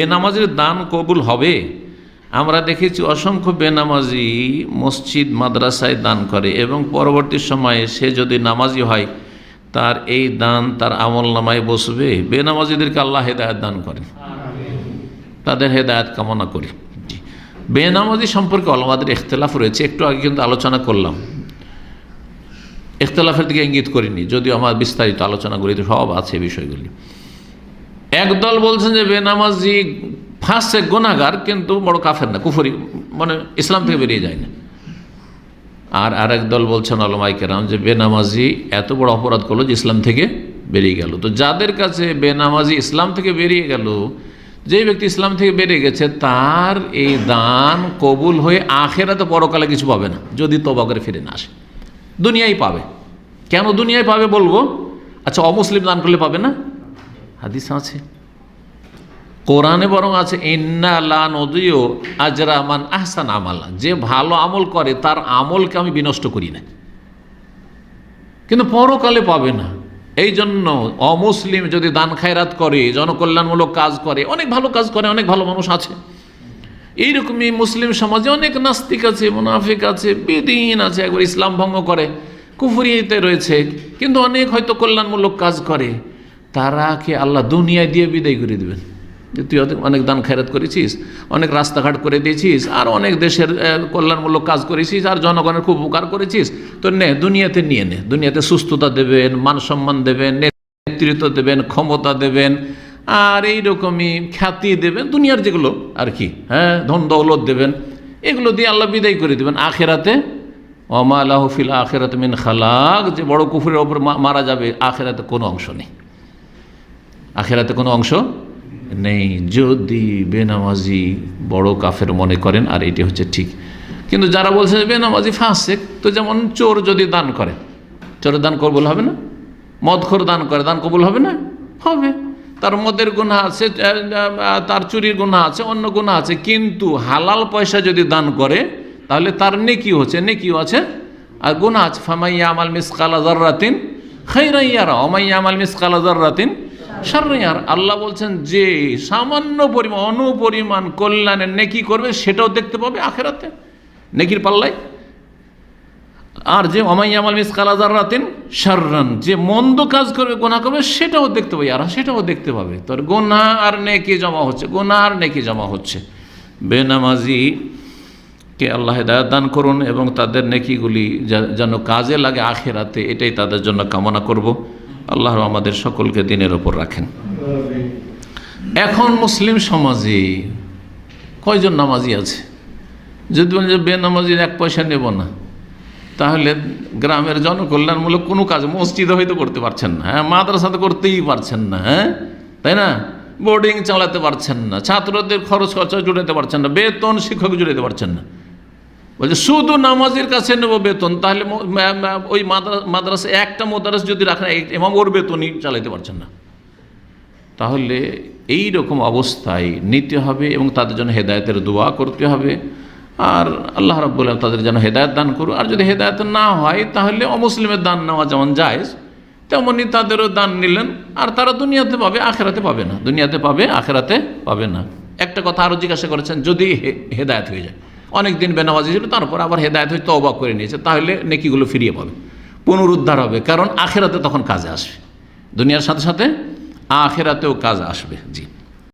বেনামাজির দান কবুল হবে? আমরা দেখেছি অসংখ্য বেনামাজি মসজিদ মাদ্রাসায় দান করে এবং পরবর্তী সময়ে সে যদি নামাজি হয় তার এই দান তার আমল নামায় বসবে। বেনামাজিদেরকে আল্লাহ হেদায়েত দান করেন, তাদের হেদায়েত কামনা করি। বেনামাজি সম্পর্কে ওলামাদের ইখতিলাফ রয়েছে, একটু আগে কিন্তু আলোচনা করলাম, ইখতিলাফের দিকে ইঙ্গিত করিনি, যদিও আমার বিস্তারিত আলোচনাগুলিতে সব আছে বিষয়গুলি। একদল বলছেন যে বেনামাজি ফাসেক গুনাহগার, কিন্তু বড় কাফের না, কুফরি, মানে ইসলাম থেকে বেরিয়ে যায় না। আর আরেক দল বলছেন উলামায়ে কেরাম যে বেনামাজি এত বড় অপরাধ করলো যে ইসলাম থেকে বেরিয়ে গেল। তো যাদের কাছে বেনামাজি ইসলাম থেকে বেরিয়ে গেল, যে ব্যক্তি ইসলাম থেকে বেরিয়ে গেছে, তার এই দান কবুল হয়ে আখেরাতে পরকালে কিছু পাবে না, যদি তওবা করে ফিরে না আসে। দুনিয়ায় পাবে। কেন দুনিয়ায় পাবে বলবো? আচ্ছা, অমুসলিম দান করলে পাবে না? হাদিস আছে, কোরআনে বরং আছে, ইন্না লা নুদিউ আজরা মান আহসান আমালা, যে ভালো আমল করে তার আমলকে আমি বিনষ্ট করি না, কিন্তু পরকালে পাবে না। এই জন্য অমুসলিম যদি দান খায়রাত করে, জনকল্যাণমূলক কাজ করে, অনেক ভালো কাজ করে, অনেক ভালো মানুষ আছে, এইরকমই মুসলিম সমাজে অনেক নাস্তিক আছে, মুনাফিক আছে, বেদিন আছে, একবার ইসলাম ভঙ্গ করে, কুফরিতে রয়েছে, কিন্তু অনেক হয়তো কল্যাণমূলক কাজ করে। তারাকে আল্লাহ দুনিয়ায় দিয়ে বিদায় করে দেবেন যে তুই অনেক দান খায়রাত করেছিস, অনেক রাস্তাঘাট করে দিয়েছিস, আর অনেক দেশের কল্যাণমূলক কাজ করেছিস, আর জনগণের খুব উপকার করেছিস, তো নে দুনিয়াতে নিয়ে নে। দুনিয়াতে সুস্থতা দেবেন, মান সম্মান দেবেন, নেতৃত্ব দেবেন, ক্ষমতা দেবেন, আর এইরকমই খ্যাতি দেবেন, দুনিয়ার যেগুলো আর কি, হ্যাঁ, ধন দৌলত দেবেন, এগুলো দিয়ে আল্লাহ বিদায় করে দেবেন। আখেরাতে ওমা লাহু ফিল আখিরাতি মিন খালাক, যে বড় কুফরের ওপর মারা যাবে, আখেরাতে কোনো অংশ নেই, আখেরাতে কোনো অংশ নেই, যদি বেনামাজি বড় কাফের মনে করেন। আর এটি হচ্ছে ঠিক। কিন্তু যারা বলছে বেনামাজি ফাসেক, তো যেমন চোর যদি দান করে, চোরের দান কবুল হবে না? মদখোর দান করে, দান কবুল হবে না? হবে। তার মদের গুনাহ আছে, তার চুরির গুনাহ আছে, অন্য গুনাহ আছে, কিন্তু হালাল পয়সা যদি দান করে তাহলে তার নেকি হচ্ছে, নেকিও আছে আর গুনাহ আছে। ফামাইয়া আমাল মিসকালা যাররাতিন খাইরান ইয়ারা ওয়া মাইয়া আমাল মিসকালা যাররাতিন শাররান ইয়ারা। আল্লাহ বলছেন যে সামান্য পরিমাণ, অনুপরিমাণ কল্যাণের নেকি করবে, সেটাও দেখতে পাবে আখেরাতে নেকির পাল্লায়। আর যে ওয়া মাইয়া আমাল মিসকালা যাররাতিন শাররান, যে মন্দ কাজ করবে, গুনাহ করবে, সেটাও দেখতে পাবে, আর সেটাও দেখতে পাবে। তোর গুনাহ আর নেকি জমা হচ্ছে, গুনাহ আর নেকি জমা হচ্ছে। বেনামাজি কে আল্লাহ হেদায়েত দান করুন এবং তাদের নেকিগুলি যেন কাজে লাগে আখিরাতে, এটাই তাদের জন্য কামনা করব। আল্লাহ আমাদের সকলকে দিনের ওপর রাখেন। এখন মুসলিম সমাজে কয়জন নামাজি আছে? যদি বলেন যে বেনামাজির এক পয়সা নেব না, তাহলে গ্রামের জনকল্যাণমূলক কোনো কাজ মসজিদে হয়তো করতে পারছেন না, হ্যাঁ, মাদ্রাসাতে করতেই পারছেন না, হ্যাঁ, তাই না, বোর্ডিং চালাতে পারছেন না, ছাত্রদের খরচ খরচা জুড়াতে পারছেন না, বেতন শিক্ষক জুড়াতে পারছেন না, বলছে শুধু নামাজের কাছে নেব বেতন। তাহলে ওই মাদ্রাসা, একটা মাদ্রাসা যদি রাখেন ইমাম, ওর বেতনই চালাতে পারছেন না। তাহলে এই রকম অবস্থায় নিতে হবে এবং তাদের জন্য হেদায়েতের দোয়া করতে হবে। আর আল্লাহ রাব্বুল আলামিন তাদের যেন হেদায়েত দান করুন। আর যদি হেদায়েত না হয় তাহলে অমুসলিমের দান নেওয়া যেমন জায়েজ, তেমনি তাদেরও দান নিলেন, আর তারা দুনিয়াতে পাবে, আখেরাতে পাবে না, দুনিয়াতে পাবে, আখেরাতে পাবে না। একটা কথা আরও জিজ্ঞাসা করেছেন, যদি হেদায়েত হয়ে যায়, অনেক দিন বেনামাজি ছিল, তারপর আবার হেদায়েত হয়ে তওবা করে নিয়েছে, তাহলে নেকিগুলো ফিরিয়ে পাবে, পুনরুদ্ধার হবে, কারণ আখেরাতে তখন কাজে আসবে, দুনিয়ার সাথে সাথে আখেরাতেও কাজে আসবে। জি।